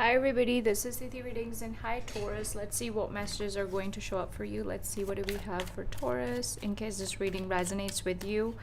Hi everybody, this is Tithi Readings and hi Taurus. Let's see what messages are going to show up for you. Let's see what do we have for Taurus. In case this reading resonates with you,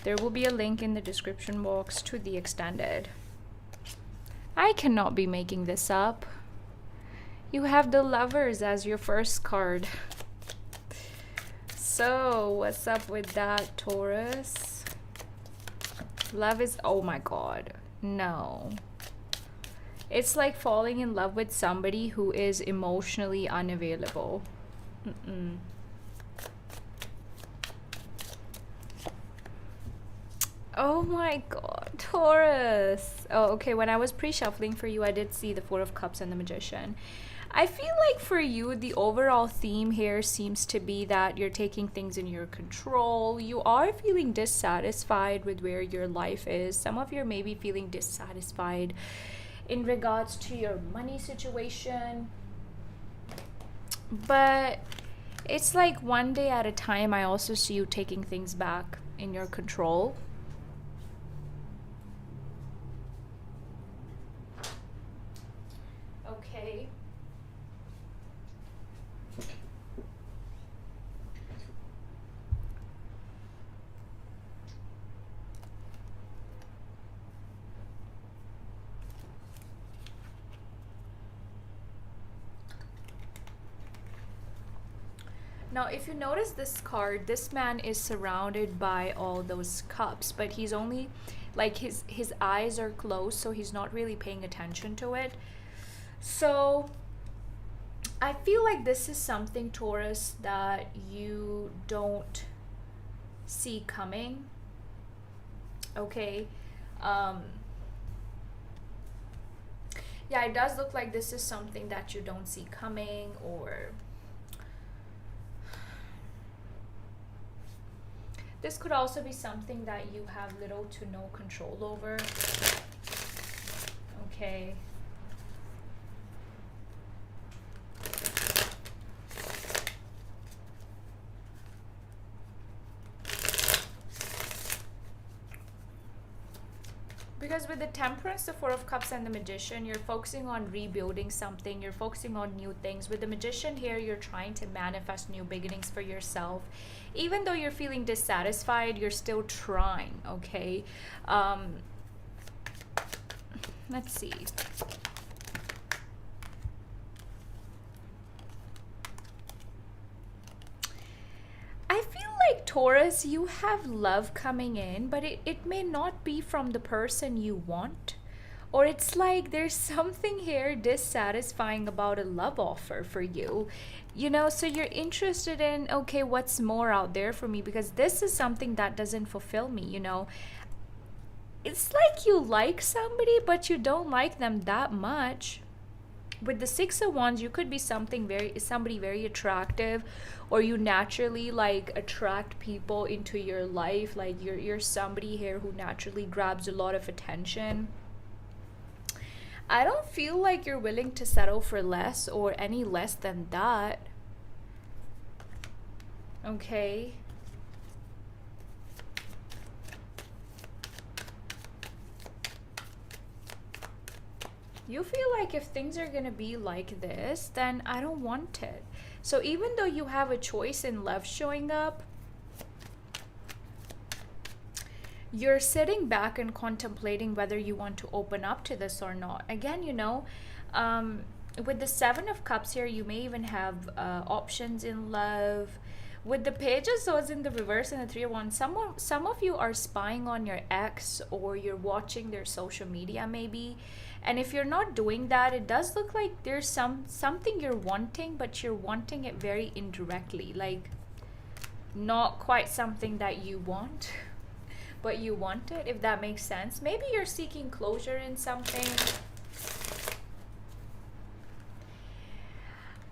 there will be a link in the description box to the extended. I cannot be making this up. You have the Lovers as your first card. So what's up with that, Taurus? Love is, oh my god, no. It's like falling in love with somebody who is emotionally unavailable. Oh my god, Taurus. Oh, okay, when I was pre-shuffling for you, I did see the Four of Cups and the Magician. I feel like for you, the overall theme here seems to be that you're taking things in your control. You are feeling dissatisfied with where your life is. Some of you may be feeling dissatisfied in regards to your money situation, but it's like one day at a time. I also see you taking things back in your control. Okay. Now, if you notice this card, this man is surrounded by all those cups, but he's only, like, his eyes are closed, so he's not really paying attention to it. So, I feel like this is something, Taurus, that you don't see coming. Okay. Yeah, it does look like this is something that you don't see coming, or this could also be something that you have little to no control over. Okay. Because with the Temperance, the Four of Cups, and the Magician, you're focusing on rebuilding something. You're focusing on new things. With the Magician here, you're trying to manifest new beginnings for yourself. Even though you're feeling dissatisfied, you're still trying, okay? Let's see. I feel like, Taurus, you have love coming in, but it may not be from the person you want. Or it's like there's something here dissatisfying about a love offer for you. You know, so you're interested in, okay, what's more out there for me? Because this is something that doesn't fulfill me, you know. It's like you like somebody, but you don't like them that much. With the Six of Wands, you could be somebody very attractive, or you naturally like attract people into your life. Like you're somebody here who naturally grabs a lot of attention. I don't feel like you're willing to settle for less or any less than that. Okay. You feel like if things are going to be like this, then I don't want it. So even though you have a choice in love showing up, you're sitting back and contemplating whether you want to open up to this or not. Again, you know, with the Seven of Cups here, you may even have options in love. With the Page of Swords in the reverse and the Three of Wands, some of you are spying on your ex, or you're watching their social media maybe. And if you're not doing that, it does look like there's something you're wanting, but you're wanting it very indirectly. Like, not quite something that you want, but you want it, if that makes sense. Maybe you're seeking closure in something.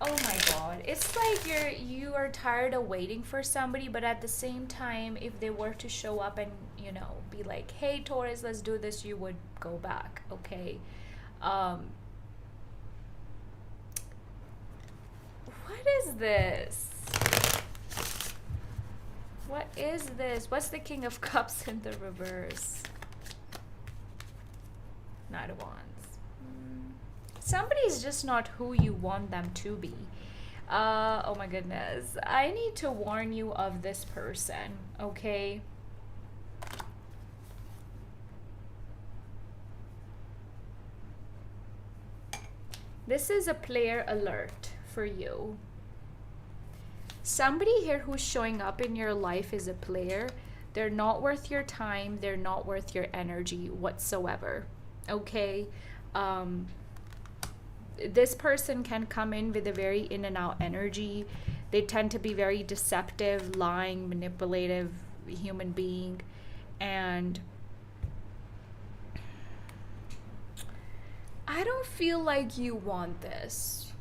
Oh my god, it's like you are tired of waiting for somebody, but at the same time, if they were to show up and, you know, be like, hey Taurus, let's do this, you would go back. Okay. What is this? What is this? What's the King of Cups in the reverse? Knight of Wands. Somebody's just not who you want them to be. Oh my goodness. I need to warn you of this person, okay? This is a player alert for you. Somebody here who's showing up in your life is a player. They're not worth your time. They're not worth your energy whatsoever, okay? This person can come in with a very in and out energy. They tend to be very deceptive, lying, manipulative human being. And I don't feel like you want this.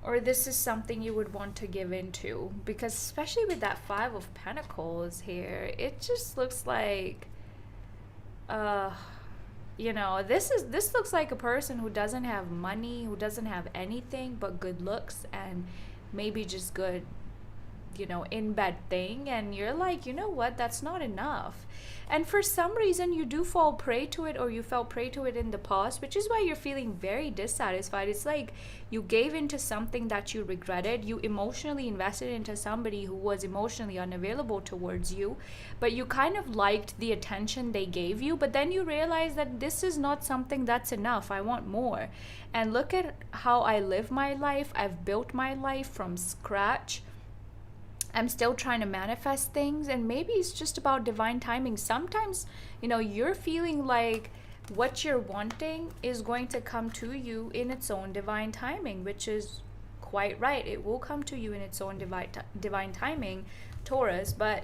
Or this is something you would want to give into. Because especially with that Five of Pentacles here, it just looks like... you know, this looks like a person who doesn't have money, who doesn't have anything but good looks and maybe just good, you know, in bed thing. And you're like, you know what, that's not enough. And for some reason you do fall prey to it, or you fell prey to it in the past, which is why you're feeling very dissatisfied. It's like you gave into something that you regretted. You emotionally invested into somebody who was emotionally unavailable towards you, but you kind of liked the attention they gave you, but then you realize that this is not something that's enough. I want more. And look at how I live my life. I've built my life from scratch. I'm still trying to manifest things, and maybe it's just about divine timing. Sometimes, you know, you're feeling like what you're wanting is going to come to you in its own divine timing, which is quite right. It will come to you in its own divine timing, Taurus, but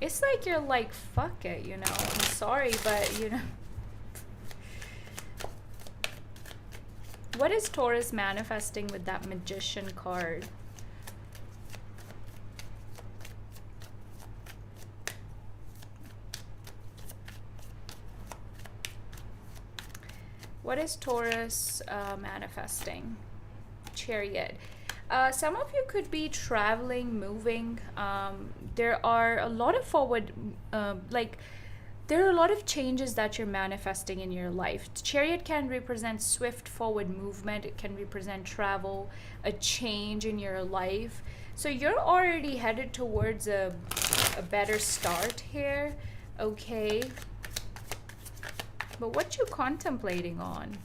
it's like you're like, fuck it, you know, I'm sorry, but, you know. What is Taurus manifesting with that Magician card? What is Taurus manifesting? Chariot. Some of you could be traveling, moving. There are a lot of there are a lot of changes that you're manifesting in your life. Chariot can represent swift forward movement. It can represent travel, a change in your life. So you're already headed towards a better start here, okay? But what you contemplating on?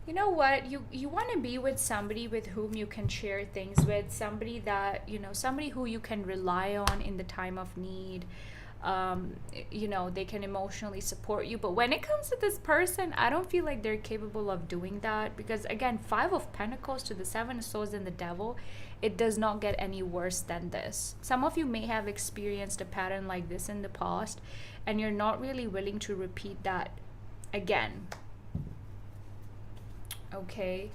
You know what, you want to be with somebody with whom you can share things with, somebody that, you know, somebody who you can rely on in the time of need. You know, they can emotionally support you. But when it comes to this person, I don't feel like they're capable of doing that, because again, Five of Pentacles to the Seven of Swords and the Devil, it does not get any worse than this. Some of you may have experienced a pattern like this in the past, and you're not really willing to repeat that again. Okay.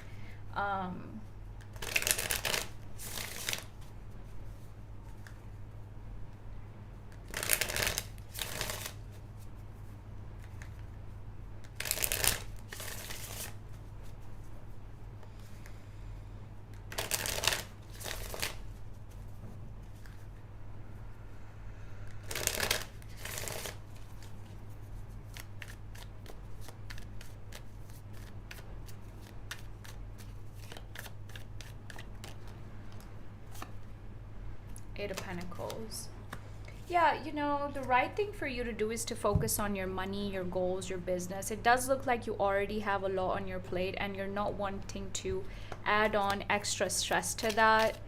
Eight of Pentacles. Yeah, you know, the right thing for you to do is to focus on your money, your goals, your business. It does look like you already have a lot on your plate, and you're not wanting to add on extra stress to that,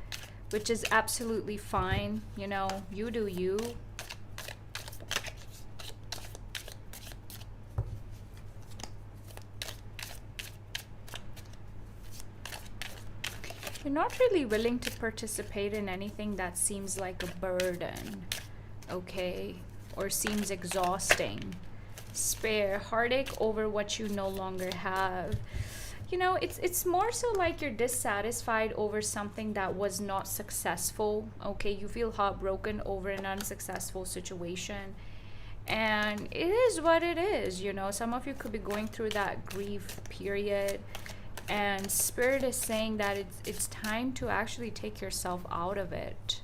which is absolutely fine. You know, you do you. You're not really willing to participate in anything that seems like a burden, okay, or seems exhausting. Spare, heartache over what you no longer have. You know, it's more so like you're dissatisfied over something that was not successful, okay? You feel heartbroken over an unsuccessful situation. And it is what it is, you know. Some of you could be going through that grief period. And Spirit is saying that it's time to actually take yourself out of it.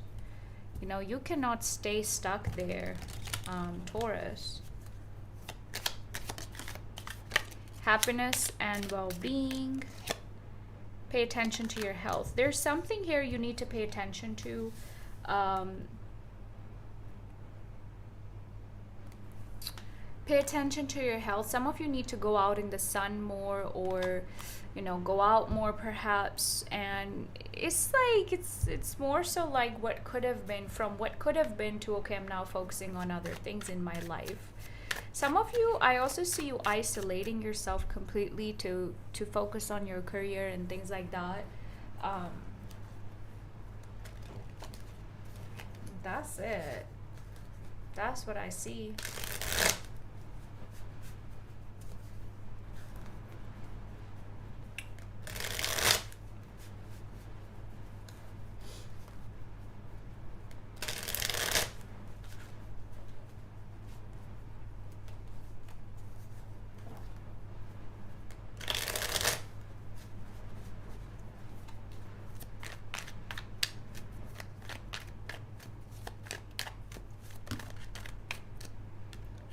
You know, you cannot stay stuck there, Taurus. Happiness and well-being. Pay attention to your health. There's something here you need to pay attention to. Pay attention to your health. Some of you need to go out in the sun more, or you know, go out more perhaps. And it's like it's more so like what could have been, from what could have been to, okay, I'm now focusing on other things in my life. Some of you, I also see you isolating yourself completely to focus on your career and things like that. That's it. That's what I see.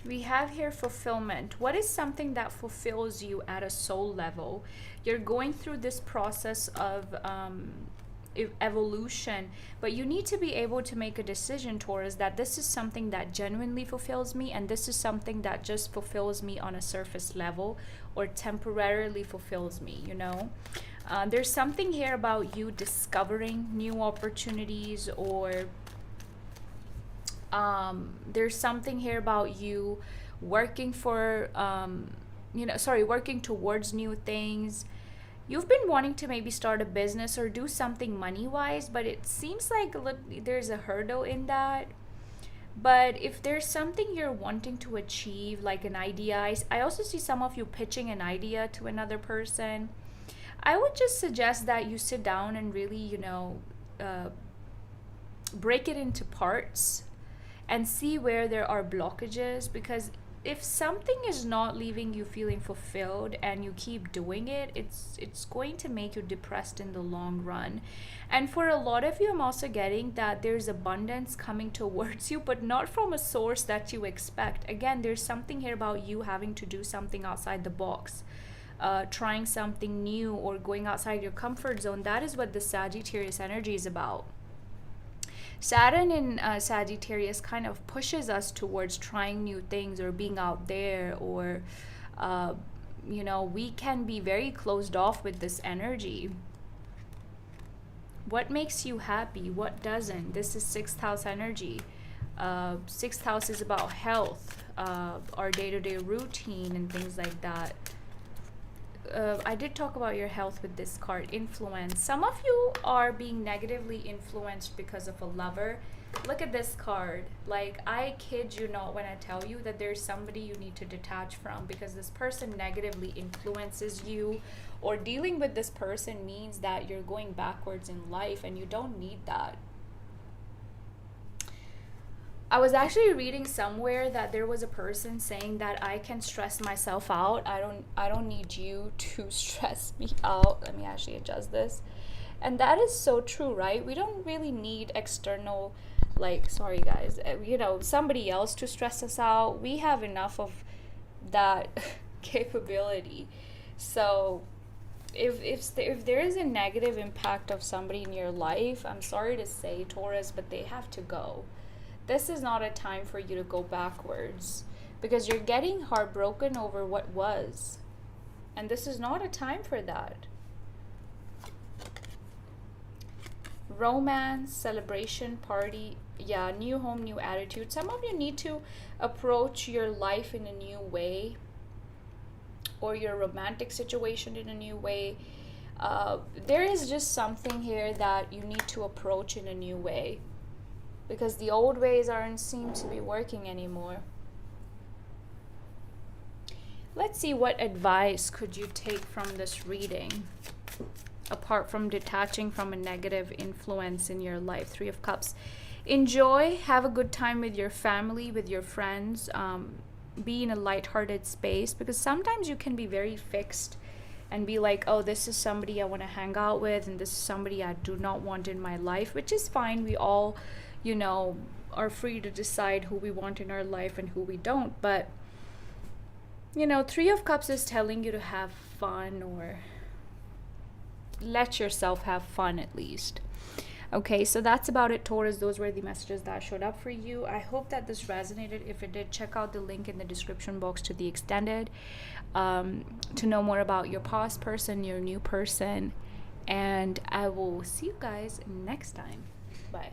We have here fulfillment. What is something that fulfills you at a soul level? You're going through this process of evolution, but you need to be able to make a decision, Taurus, that this is something that genuinely fulfills me, and this is something that just fulfills me on a surface level or temporarily fulfills me, you know? There's something here about you discovering new opportunities, or there's something here about you working for working towards new things. You've been wanting to maybe start a business or do something money wise, but it seems like there's a hurdle in that. But if there's something you're wanting to achieve, like an idea, I also see some of you pitching an idea to another person. I would just suggest that you sit down and really, break it into parts and see where there are blockages, because if something is not leaving you feeling fulfilled and you keep doing it, it's going to make you depressed in the long run. And for a lot of you, I'm also getting that there's abundance coming towards you, but not from a source that you expect. Again, there's something here about you having to do something outside the box, trying something new or going outside your comfort zone. That is what the Sagittarius energy is about. Saturn in Sagittarius kind of pushes us towards trying new things or being out there, or we can be very closed off with this energy. What makes you happy? What doesn't? This is 6th house energy. 6th house is about health, our day-to-day routine and things like that. I did talk about your health with this card. Influence. Some of you are being negatively influenced because of a lover. Look at this card. Like, I kid you not when I tell you that there's somebody you need to detach from, because this person negatively influences you, or dealing with this person means that you're going backwards in life, and you don't need that. I was actually reading somewhere that there was a person saying that I can stress myself out. I don't need you to stress me out. Let me actually adjust this. And that is so true, right? We don't really need external, somebody else to stress us out. We have enough of that capability. So if there is a negative impact of somebody in your life, I'm sorry to say, Taurus, but they have to go. This is not a time for you to go backwards, because you're getting heartbroken over what was. And this is not a time for that. Romance, celebration, party, new home, new attitude. Some of you need to approach your life in a new way, or your romantic situation in a new way. There is just something here that you need to approach in a new way, because the old ways aren't seem to be working anymore. Let's see, what advice could you take from this reading, apart from detaching from a negative influence in your life? 3 of Cups. Enjoy, have a good time with your family, with your friends. Be in a lighthearted space, because sometimes you can be very fixed and be like, oh, this is somebody I want to hang out with, and this is somebody I do not want in my life, which is fine. We all you know, are free to decide who we want in our life and who we don't. But, you know, Three of Cups is telling you to have fun, or let yourself have fun at least. Okay, so that's about it, Taurus. Those were the messages that showed up for you. I hope that this resonated. If it did, check out the link in the description box to the extended to know more about your past person, your new person. And I will see you guys next time. Bye.